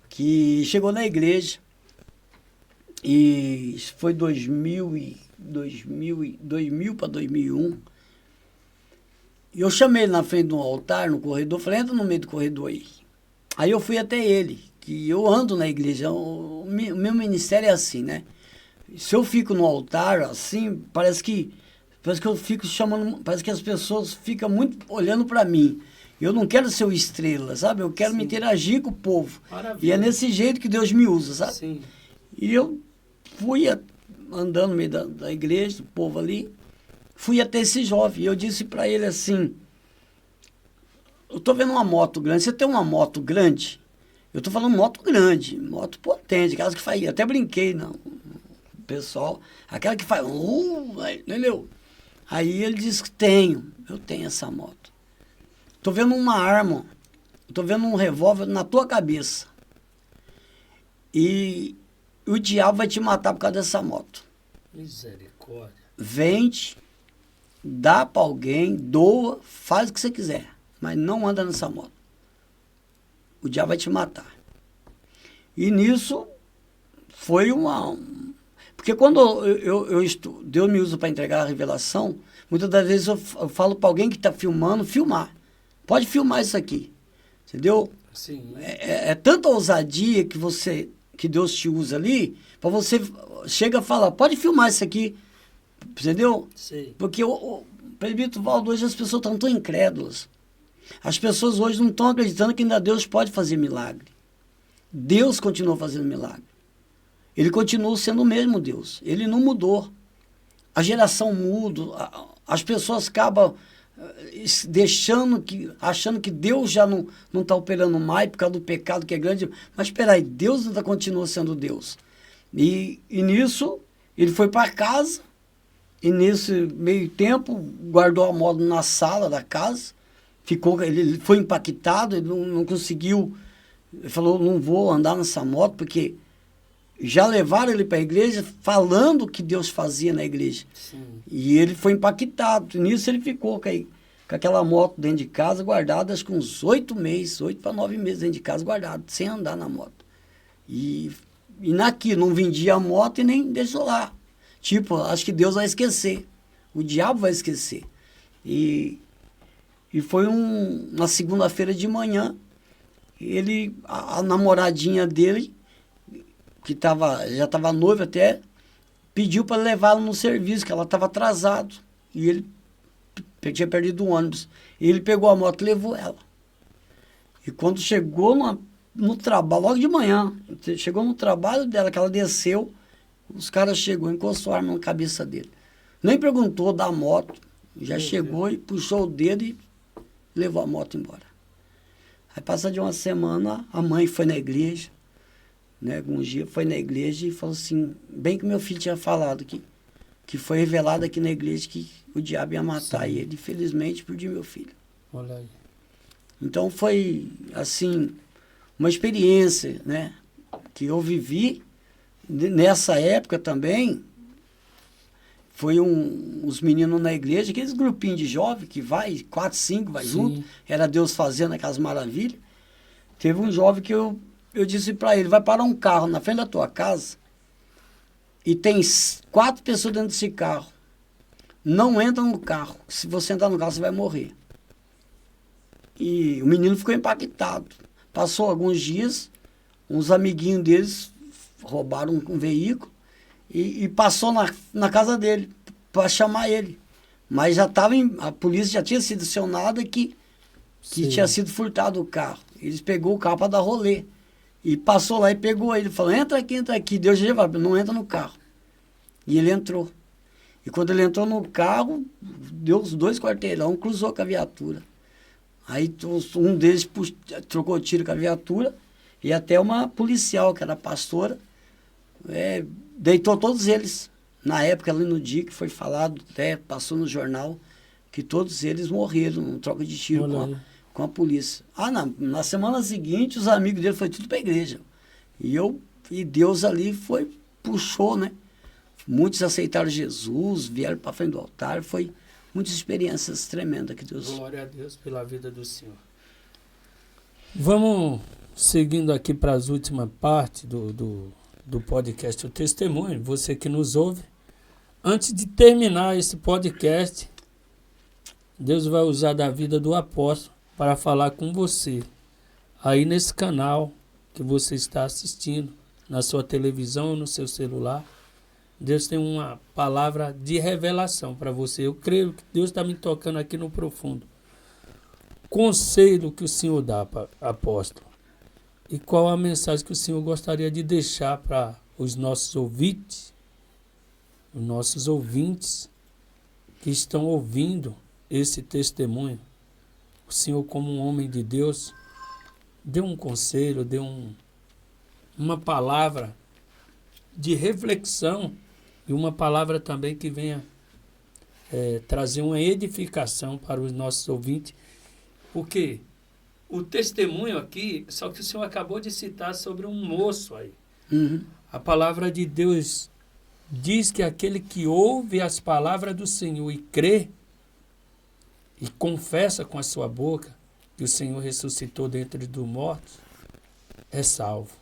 que chegou na igreja e foi 2000 para 2001. E eu chamei ele na frente de um altar, no corredor, falei, entra no meio do corredor aí. Aí eu fui até ele, que eu ando na igreja, o meu ministério é assim, né? Se eu fico no altar, assim, parece que eu fico chamando, parece que as pessoas ficam muito olhando para mim. Eu não quero ser o estrela, sabe? Eu quero me interagir com o povo. Maravilha. E é nesse jeito que Deus me usa, sabe? Sim. E eu fui andando no meio da igreja, do povo ali, fui até esse jovem. E eu disse para ele assim, eu tô vendo uma moto grande, você tem uma moto grande? Eu tô falando moto grande, moto potente, aquelas que faz, até brinquei, não, pessoal, aquela que faz, entendeu? Aí ele disse que eu tenho essa moto. Tô vendo uma arma, tô vendo um revólver na tua cabeça. E o diabo vai te matar por causa dessa moto. Misericórdia. Vende, dá para alguém, doa, faz o que você quiser, mas não anda nessa moto. O diabo vai te matar. E nisso foi porque quando Deus me usa para entregar a revelação, muitas das vezes eu falo para alguém que está filmando, filmar. Pode filmar isso aqui. Entendeu? Sim. É tanta ousadia que Deus te usa ali, para você chega a falar, pode filmar isso aqui. Entendeu? Sim. Porque o presbítero Valdo, hoje as pessoas estão tão incrédulas. As pessoas hoje não estão acreditando que ainda Deus pode fazer milagre. Deus continua fazendo milagre. Ele continua sendo o mesmo Deus. Ele não mudou. A geração muda. As pessoas acabam achando que Deus já não está operando mais por causa do pecado que é grande. Mas espera aí, Deus ainda continua sendo Deus. E nisso, ele foi para casa. E nesse meio tempo, guardou a moto na sala da casa. Ele foi impactado, ele não conseguiu. Ele falou, não vou andar nessa moto, porque já levaram ele para a igreja falando o que Deus fazia na igreja. Sim. E ele foi impactado. Nisso ele ficou com aquela moto dentro de casa, guardada, acho que uns 8 para 9 meses dentro de casa, guardado, sem andar na moto. E não vendia a moto e nem deixou lá. Tipo, acho que Deus vai esquecer. O diabo vai esquecer. E foi uma segunda-feira de manhã, a namoradinha dele, que já estava noiva até, pediu para levá-la no serviço, que ela estava atrasado. E ele tinha perdido o ônibus. E ele pegou a moto e levou ela. E quando chegou no trabalho, logo de manhã, chegou no trabalho dela, que ela desceu, os caras chegou, encostou a arma na cabeça dele. Nem perguntou da moto, já chegou e puxou o dedo e levou a moto embora. Aí passa de uma semana, a mãe foi na igreja, né, alguns dias foi na igreja e falou assim, bem que meu filho tinha falado que foi revelado aqui na igreja que o diabo ia matar. Sim. E ele, infelizmente, perdi meu filho. Olha aí. Então foi, assim, uma experiência, né, que eu vivi nessa época também. Foi os meninos na igreja, aqueles grupinhos de jovens que vai, 4, 5, vai Sim. junto. Era Deus fazendo aquelas maravilhas. Teve um jovem que eu disse para ele, vai parar um carro na frente da tua casa e tem 4 pessoas dentro desse carro. não entra no carro. Se você entrar no carro, você vai morrer. E o menino ficou impactado. Passou alguns dias, uns amiguinhos deles roubaram um veículo e passou na casa dele para chamar ele. Mas já estava a polícia já tinha sido acionada que tinha sido furtado o carro. Eles pegou o carro para dar rolê. E passou lá e pegou ele. Falou, entra aqui. Deus já falou, não entra no carro. E ele entrou. E quando ele entrou no carro, deu os 2 quarteirão, cruzou com a viatura. Aí um deles trocou tiro com a viatura e até uma policial, que era pastora, deitou todos eles. Na época, ali no dia que foi falado, até passou no jornal, que todos eles morreram num troca de tiro com a polícia. Na semana seguinte, os amigos dele foram tudo para a igreja. E Deus ali puxou, né? Muitos aceitaram Jesus, vieram para frente do altar, foi muitas experiências tremendas que Deus... Glória a Deus pela vida do Senhor. Vamos seguindo aqui para as últimas partes do podcast O Testemunho, você que nos ouve. Antes de terminar esse podcast, Deus vai usar da vida do apóstolo para falar com você. Aí nesse canal que você está assistindo, na sua televisão, no seu celular, Deus tem uma palavra de revelação para você. Eu creio que Deus está me tocando aqui no profundo. Conselho que o Senhor dá, apóstolo. E qual a mensagem que o Senhor gostaria de deixar para os nossos ouvintes que estão ouvindo esse testemunho? O Senhor, como um homem de Deus, dê um conselho, dê uma palavra de reflexão e uma palavra também que venha trazer uma edificação para os nossos ouvintes, porque o testemunho aqui, só que o senhor acabou de citar sobre um moço aí. Uhum. A palavra de Deus diz que aquele que ouve as palavras do Senhor e crê e confessa com a sua boca que o Senhor ressuscitou dentre dos mortos, é salvo.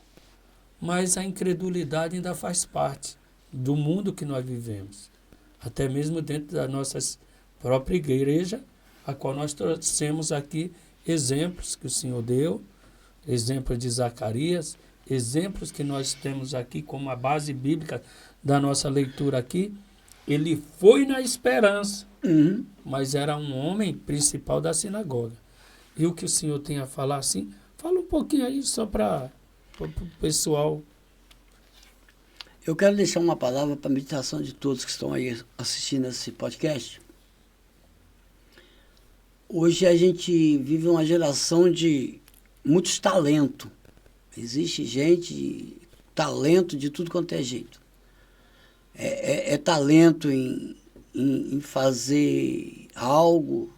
Mas a incredulidade ainda faz parte do mundo que nós vivemos. Até mesmo dentro da nossa própria igreja, a qual nós trouxemos aqui exemplos que o Senhor deu, exemplos de Zacarias, exemplos que nós temos aqui como a base bíblica da nossa leitura aqui. Ele foi na esperança, mas era um homem principal da sinagoga. E o que o Senhor tem a falar assim, fala um pouquinho aí só para o pessoal. Eu quero deixar uma palavra para a meditação de todos que estão aí assistindo esse podcast. Hoje a gente vive uma geração de muitos talentos. Existe gente, talento de tudo quanto é jeito. É talento em fazer algo,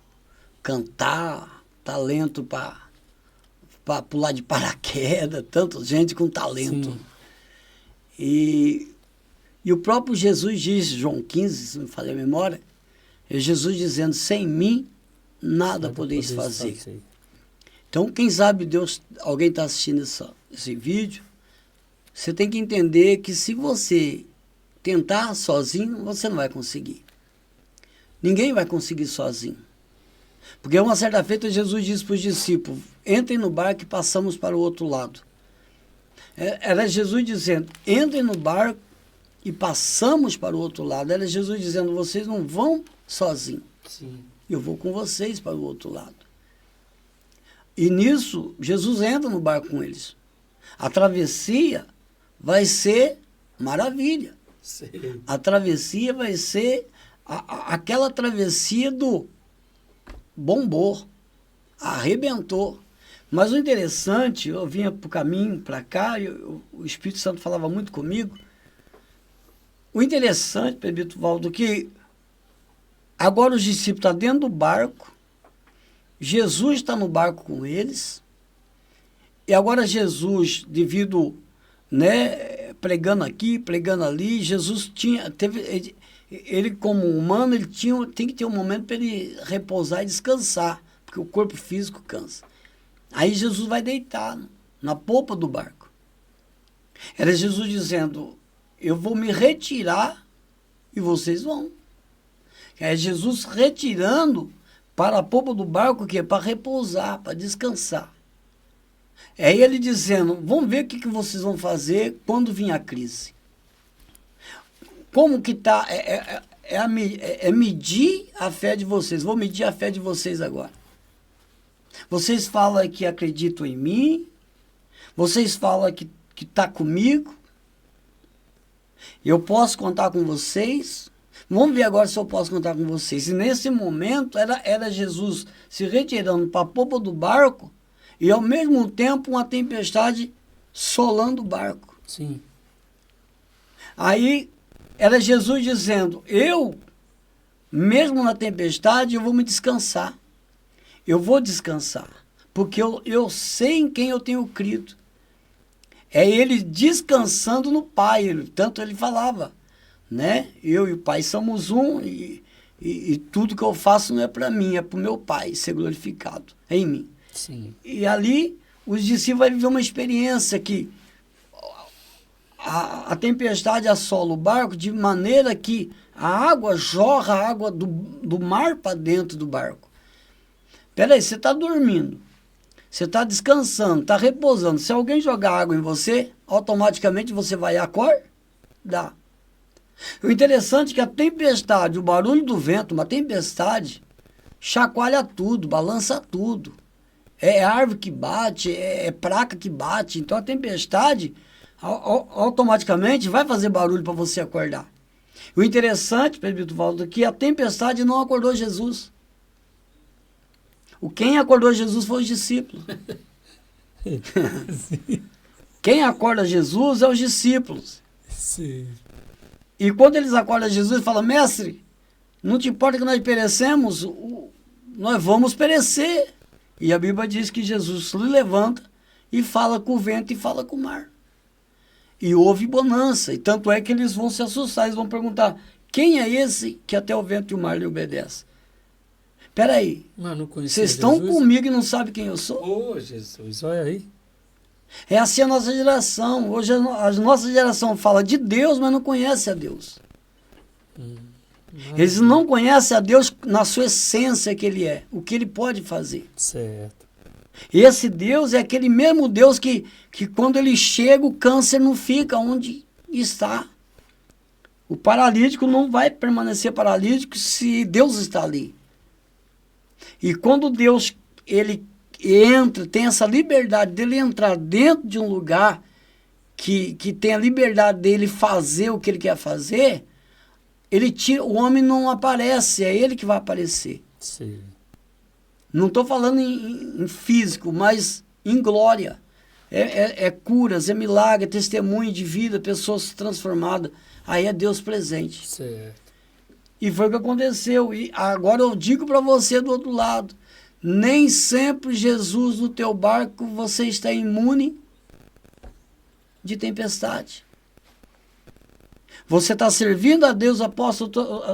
cantar, talento para pular de paraquedas, tanta gente com talento. Sim. E o próprio Jesus diz, João 15, se não me falha a memória, é Jesus dizendo, sem mim, nada podeis fazer. Então, quem sabe alguém está assistindo esse vídeo, você tem que entender que se você tentar sozinho, você não vai conseguir. Ninguém vai conseguir sozinho. Porque uma certa feita Jesus disse para os discípulos, entrem no barco e passamos para o outro lado. Era Jesus dizendo, entrem no barco e passamos para o outro lado. Era Jesus dizendo, vocês não vão sozinhos. Sim. Eu vou com vocês para o outro lado. E nisso, Jesus entra no barco com eles. A travessia vai ser maravilha. Sim. A travessia vai ser aquela travessia do bombou, arrebentou. Mas o interessante, eu vinha para o caminho, para cá, e o Espírito Santo falava muito comigo. O interessante, Pebito Valdo, que agora os discípulos estão dentro do barco, Jesus está no barco com eles, e agora Jesus, devido, né, pregando aqui, pregando ali, Jesus ele como humano, ele tem que ter um momento para ele repousar e descansar, porque o corpo físico cansa. Aí Jesus vai deitar na polpa do barco. Era Jesus dizendo, eu vou me retirar e vocês vão. É Jesus retirando para a popa do barco, que é para repousar, para descansar. É ele dizendo, vamos ver o que vocês vão fazer quando vir a crise. Como que está? É medir a fé de vocês. Vou medir a fé de vocês agora. Vocês falam que acreditam em mim. Vocês falam que está comigo. Eu posso contar com vocês. Vamos ver agora se eu posso contar com vocês. E nesse momento era Jesus se retirando para a popa do barco e ao mesmo tempo uma tempestade solando o barco. Sim. Aí era Jesus dizendo, mesmo na tempestade, eu vou me descansar. Eu vou descansar, porque eu sei em quem eu tenho crido. É ele descansando no Pai, tanto ele falava, né? Eu e o Pai somos um e tudo que eu faço não é para mim, é para o meu Pai ser glorificado em mim. Sim. E ali os discípulos vão viver uma experiência que a tempestade assola o barco de maneira que a água jorra a água do mar para dentro do barco. Peraí, você está dormindo, você está descansando, está repousando. Se alguém jogar água em você, automaticamente você vai acordar. O interessante é que a tempestade, o barulho do vento, uma tempestade, chacoalha tudo, balança tudo. É árvore que bate, é placa que bate. Então a tempestade automaticamente vai fazer barulho para você acordar. O interessante, presbítero Valdo, é que a tempestade não acordou Jesus. Quem acordou Jesus foi os discípulos. Quem acorda Jesus é os discípulos. Sim. E quando eles acordam Jesus, eles falam, mestre, não te importa que nós perecemos? Nós vamos perecer. E a Bíblia diz que Jesus se levanta e fala com o vento e fala com o mar. E houve bonança. E tanto é que eles vão se assustar, eles vão perguntar, quem é esse que até o vento e o mar lhe obedecem? Peraí, vocês estão comigo e não sabem quem eu sou? Ô, Jesus, olha aí. É assim a nossa geração. Hoje a nossa geração fala de Deus, mas não conhece a Deus. Eles não conhecem a Deus na sua essência que Ele é, o que Ele pode fazer. Certo. Esse Deus é aquele mesmo Deus que quando Ele chega, o câncer não fica onde está. O paralítico não vai permanecer paralítico se Deus está ali. E quando Deus, ele entra, tem essa liberdade dele entrar dentro de um lugar que tem a liberdade dele fazer o que ele quer fazer, ele tira, o homem não aparece, é ele que vai aparecer. Sim. Não estou falando em físico, mas em glória. É curas, é milagre, é testemunho de vida, pessoas transformadas. Aí é Deus presente. Certo. E foi o que aconteceu. E agora eu digo para você do outro lado, nem sempre Jesus no teu barco você está imune de tempestade. Você está servindo a Deus, apóstolo,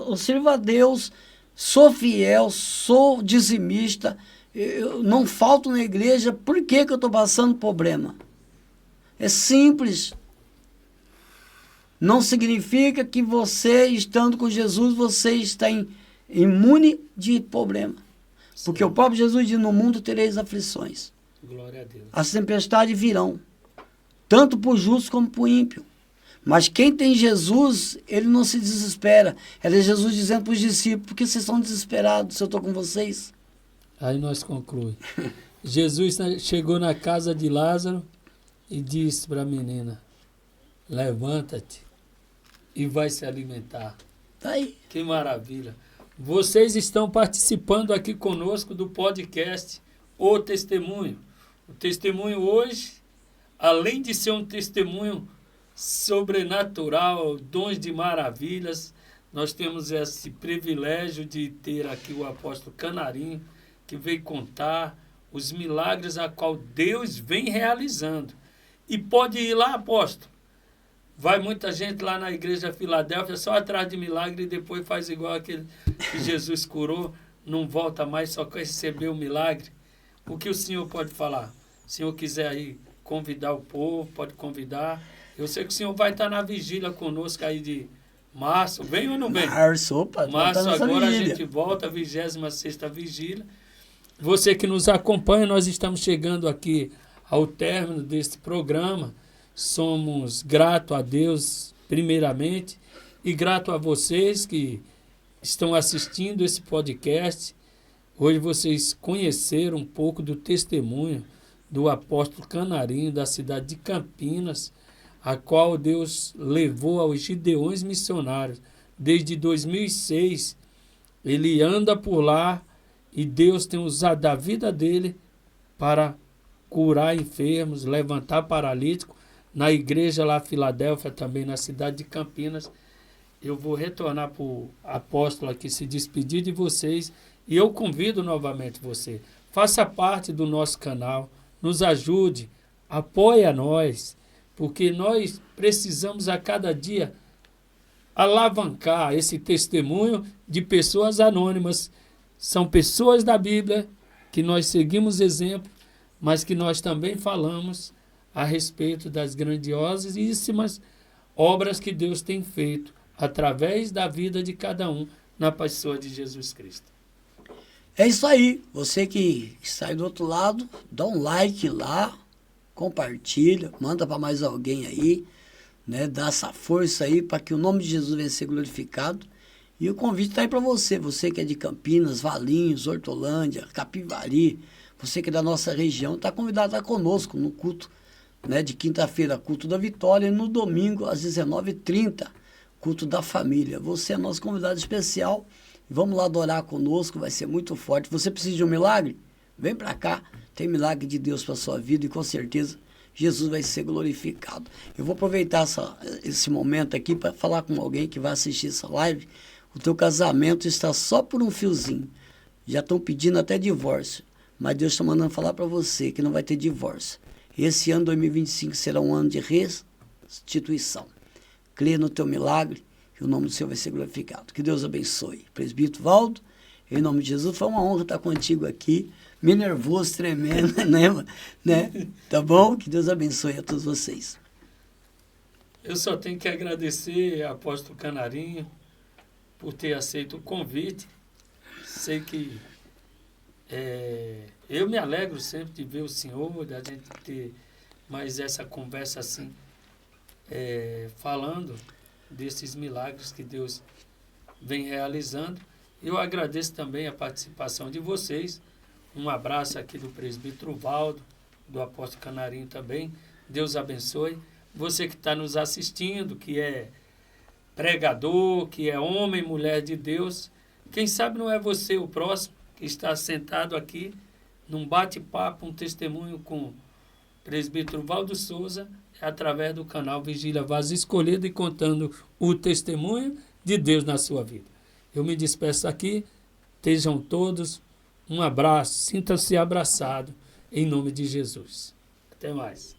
eu sirvo a Deus, sou fiel, sou dizimista, eu não falto na igreja, por que eu estou passando problema? É simples. Não significa que você, estando com Jesus, você está imune de problema. Sim. Porque o próprio Jesus diz, no mundo tereis aflições. Glória a Deus. As tempestades virão, tanto para o justo como para o ímpio. Mas quem tem Jesus, ele não se desespera. Era Jesus dizendo para os discípulos, por que vocês estão desesperados se eu estou com vocês? Aí nós concluímos. Jesus chegou na casa de Lázaro e disse para a menina, levanta-te e vai se alimentar. Tá aí. Que maravilha. Vocês estão participando aqui conosco do podcast O Testemunho. O testemunho hoje, além de ser um testemunho sobrenatural, dons de maravilhas, nós temos esse privilégio de ter aqui o apóstolo Canarinho, que veio contar os milagres a qual Deus vem realizando. E pode ir lá, apóstolo. Vai muita gente lá na igreja Filadélfia só atrás de milagre e depois faz igual aquele que Jesus curou, não volta mais, só quer receber o milagre. O que o senhor pode falar? Se o senhor quiser aí convidar o povo, pode convidar. Eu sei que o senhor vai estar na vigília conosco aí Março, vem ou não vem? Março, opa. Março agora vigília. A gente volta, a 26ª vigília. Você que nos acompanha, nós estamos chegando aqui ao término deste programa. Somos gratos a Deus, primeiramente, e grato a vocês que estão assistindo esse podcast. Hoje vocês conheceram um pouco do testemunho do apóstolo Canarinho, da cidade de Campinas, a qual Deus levou aos Gideões missionários. Desde 2006, ele anda por lá e Deus tem usado a vida dele para curar enfermos, levantar paralíticos. Na igreja lá, Filadélfia, também na cidade de Campinas. Eu vou retornar para o apóstolo aqui se despedir de vocês e eu convido novamente você. Faça parte do nosso canal, nos ajude, apoie a nós, porque nós precisamos a cada dia alavancar esse testemunho de pessoas anônimas. São pessoas da Bíblia que nós seguimos exemplo, mas que nós também falamos a respeito das grandiosíssimas obras que Deus tem feito através da vida de cada um na pessoa de Jesus Cristo. É isso aí. Você que está aí do outro lado, dá um like lá, compartilha, manda para mais alguém aí, né? Dá essa força aí para que o nome de Jesus venha ser glorificado. E o convite está aí para você. Você que é de Campinas, Valinhos, Hortolândia, Capivari, você que é da nossa região, está convidado a estar conosco no culto, né, de quinta-feira, culto da Vitória, e no domingo, às 19h30, culto da família. Você é nosso convidado especial. Vamos lá adorar conosco, vai ser muito forte. Você precisa de um milagre? Vem para cá, tem milagre de Deus para a sua vida e com certeza Jesus vai ser glorificado. Eu vou aproveitar esse momento aqui para falar com alguém que vai assistir essa live. O teu casamento está só por um fiozinho. Já estão pedindo até divórcio, mas Deus está mandando falar para você que não vai ter divórcio. Esse ano 2025 será um ano de restituição. Crê no teu milagre e o nome do Senhor vai ser glorificado. Que Deus abençoe. Presbítero Valdo, em nome de Jesus, foi uma honra estar contigo aqui. Me nervoso, tremendo, né? Tá bom? Que Deus abençoe a todos vocês. Eu só tenho que agradecer ao apóstolo Canarinho por ter aceito o convite. Sei que eu me alegro sempre de ver o senhor, da gente ter mais essa conversa assim, falando desses milagres que Deus vem realizando. Eu agradeço também a participação de vocês. Um abraço aqui do presbítero Valdo, do apóstolo Canarinho também. Deus abençoe. Você que está nos assistindo, que é pregador, que é homem, mulher de Deus, quem sabe não é você o próximo que está sentado aqui num bate-papo, um testemunho com o presbítero Valdo Souza, através do canal Vigília Voz Escolhida e contando o testemunho de Deus na sua vida. Eu me despeço aqui, estejam todos, um abraço, sintam-se abraçados, em nome de Jesus. Até mais.